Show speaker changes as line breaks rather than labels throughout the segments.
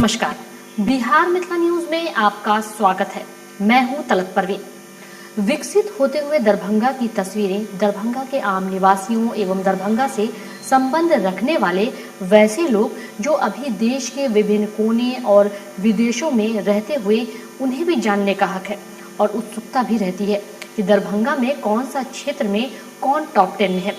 नमस्कार, बिहार मिथिला न्यूज में आपका स्वागत है। मैं हूं तलत परवीन। विकसित होते हुए दरभंगा की तस्वीरें दरभंगा के आम निवासियों एवं दरभंगा से संबंध रखने वाले वैसे लोग जो अभी देश के विभिन्न कोने और विदेशों में रहते हुए उन्हें भी जानने का हक है और उत्सुकता भी रहती है कि दरभंगा में कौन सा क्षेत्र में कौन टॉप 10 में है।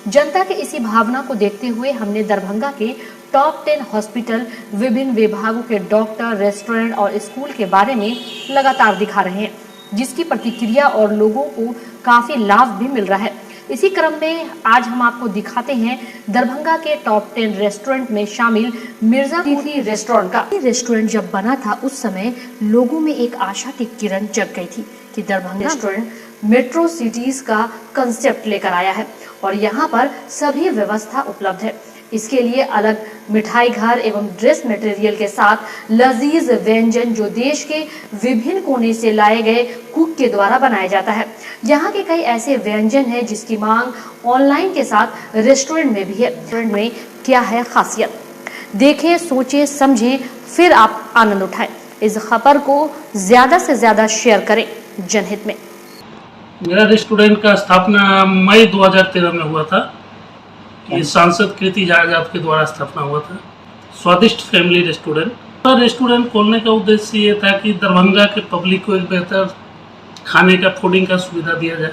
जनता के इसी भावना को देखते हुए हमने दरभंगा के टॉप 10 हॉस्पिटल, विभिन्न विभागों के डॉक्टर, रेस्टोरेंट और स्कूल के बारे में लगातार दिखा रहे हैं, जिसकी प्रतिक्रिया और लोगों को काफी लाभ भी मिल रहा है। इसी क्रम में आज हम आपको दिखाते हैं दरभंगा के टॉप 10 रेस्टोरेंट में शामिल मिर्जा तिथि रेस्टोरेंट का। रेस्टोरेंट जब बना था उस समय लोगों में एक आशा की किरण जग गई थी कि दरभंगा रेस्टोरेंट मेट्रो सिटीज का कंसेप्ट लेकर आया है और यहाँ पर सभी व्यवस्था उपलब्ध है। इसके लिए अलग मिठाई घर एवं ड्रेस मटेरियल के साथ लजीज व्यंजन जो देश के विभिन्न कोने से लाए गए कुक के द्वारा बनाया जाता है। यहाँ के कई ऐसे व्यंजन हैं जिसकी मांग ऑनलाइन के साथ रेस्टोरेंट में भी है। रेस्टोरेंट में क्या है खासियत, देखें, सोचें, समझें, फिर आप आनंद उठाएं। इस खबर को ज्यादा से ज्यादा शेयर करें जनहित में।
मेरा रेस्टोरेंट का स्थापना मई 2013 में हुआ था। ये सांसद कृति आजाद के द्वारा स्थापना हुआ था। स्वादिष्ट फैमिली रेस्टोरेंट खोलने का उद्देश्य ये था कि दरभंगा के पब्लिक को एक बेहतर खाने का, फूडिंग का सुविधा दिया जाए।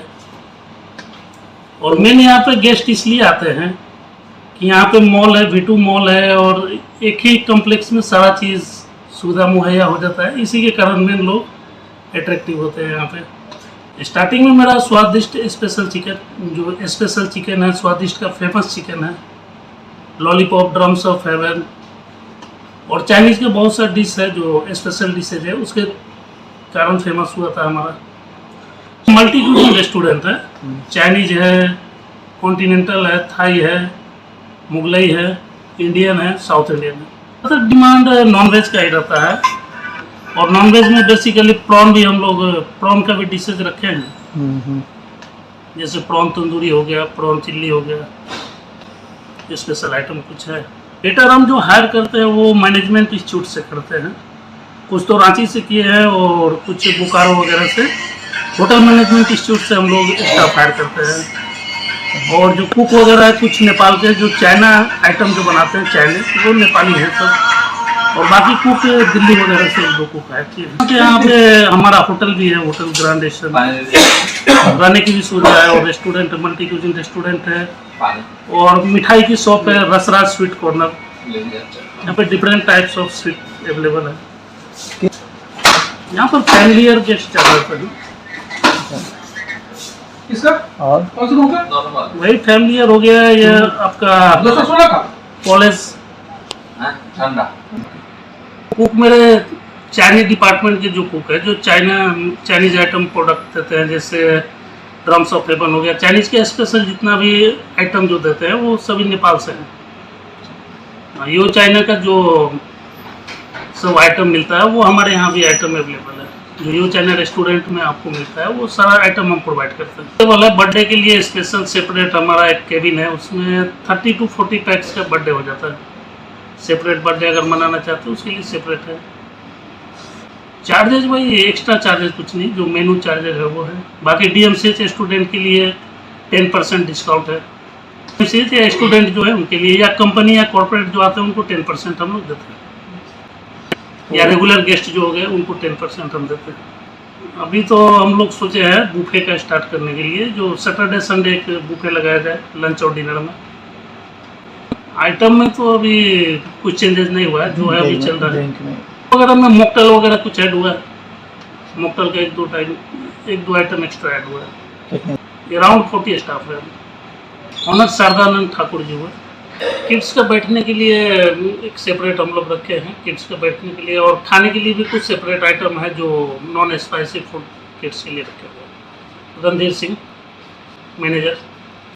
और मेन यहाँ पे गेस्ट इसलिए आते हैं कि यहाँ पे मॉल है, V2 मॉल है और एक ही कॉम्प्लेक्स में सारा चीज़ सुविधा मुहैया हो जाता है। इसी के कारण मेन लोग अट्रैक्टिव होते हैं यहाँ पे। स्टार्टिंग में मेरा स्वादिष्ट स्पेशल चिकन, जो स्पेशल चिकन है, स्वादिष्ट का फेमस चिकन है, लॉलीपॉप, ड्रम्स ऑफ हेवन और चाइनीज़ के बहुत सा डिश है जो स्पेशल डिशेज है, उसके कारण फेमस हुआ था हमारा। मल्टी क्यूजिन रेस्टोरेंट है, चाइनीज है, कॉन्टिनेंटल है, थाई है, मुगलई है, इंडियन है, साउथ इंडियन है। मतलब डिमांड नॉनवेज का ही रहता है और नॉनवेज में बेसिकली प्रॉन भी, हम लोग प्रॉन का भी डिशेज रखे हैं। जैसे प्रॉन तंदूरी हो गया, प्रॉन चिल्ली हो गया, स्पेशल आइटम कुछ है। वेटर हम जो हायर करते हैं वो मैनेजमेंट इंस्टीट्यूट से करते हैं, कुछ तो रांची से किए हैं और कुछ बोकारो वगैरह से। होटल मैनेजमेंट इंस्टीट्यूट से हम लोग स्टाफ हायर करते हैं। और जो कुक वगैरह है कुछ नेपाल के, जो चाइना आइटम जो बनाते हैं चाइनीज, वो नेपाली है सब। और बाकी कुक दिल्ली वगैरह से दो कुक आए थे। यहाँ पे हमारा होटल भी है, होटल ग्रांड एशियन, रहने की भी सुविधा है और रेस्टोरेंट मल्टी क्यूजिन रेस्टोरेंट है और मिठाई की शॉप है, रसराज स्वीट कॉर्नर। यहाँ पे different types of sweet available है। यहाँ पर फैमिली और गेस्ट ज़्यादा है।
किसका और कौन सा होगा?
वही फैमिली हो गया, ये आपका कॉलेज
ठंडा।
कुक मेरे चाइनीज डिपार्टमेंट के जो कुक है, जो चाइनीज आइटम प्रोडक्ट देते हैं, जैसे ड्रम्स ऑफ हेवन हो गया, चाइनीज के स्पेशल जितना भी आइटम जो देते हैं वो सभी नेपाल से हैं। यो चाइना का जो सब आइटम मिलता है वो हमारे यहाँ भी आइटम अवेलेबल है। जो यो चाइना रेस्टोरेंट में आपको मिलता है वो सारा आइटम हम प्रोवाइड करते हैं। वाला बर्थडे के लिए स्पेशल सेपरेट हमारा एक केबिन है, उसमें 30 to 40 पैक्स का बर्थडे हो जाता है। सेपरेट बर्थडे अगर मनाना चाहते हो उसके लिए सेपरेट है। चार्जेज वही एक्स्ट्रा चार्जेज कुछ नहीं, जो मेनू चार्जेज है वो है। बाकी DMCH स्टूडेंट के लिए 10% डिस्काउंट है। DMCH या स्टूडेंट जो है उनके लिए, या कंपनी या कॉर्पोरेट जो आते हैं उनको 10% हम लोग देते हैं, या रेगुलर गेस्ट जो हो गए उनको 10% हम देते हैं। अभी तो हम लोग सोचे हैं बुफे का स्टार्ट करने के लिए, जो सैटरडे संडे एक बुफे लगाया जाए लंच और डिनर में। आइटम में तो अभी कुछ चेंजेस नहीं हुआ है, जो है अभी चल रहा है। वगैरह में मॉकटेल वगैरह कुछ ऐड हुआ है, मॉकटेल का एक दो आइटम एक्स्ट्रा ऐड हुआ है। अराउंड 40 स्टाफ है। ऑनर शारदानंद ठाकुर जी हुए। किड्स का बैठने के लिए एक सेपरेट हम लोग रखे हैं, किड्स का बैठने के लिए, और खाने के लिए भी कुछ सेपरेट आइटम है जो नॉन स्पाइसी फूड किड्स के लिए रखे हुए हैं। रणधीर सिंह मैनेजर।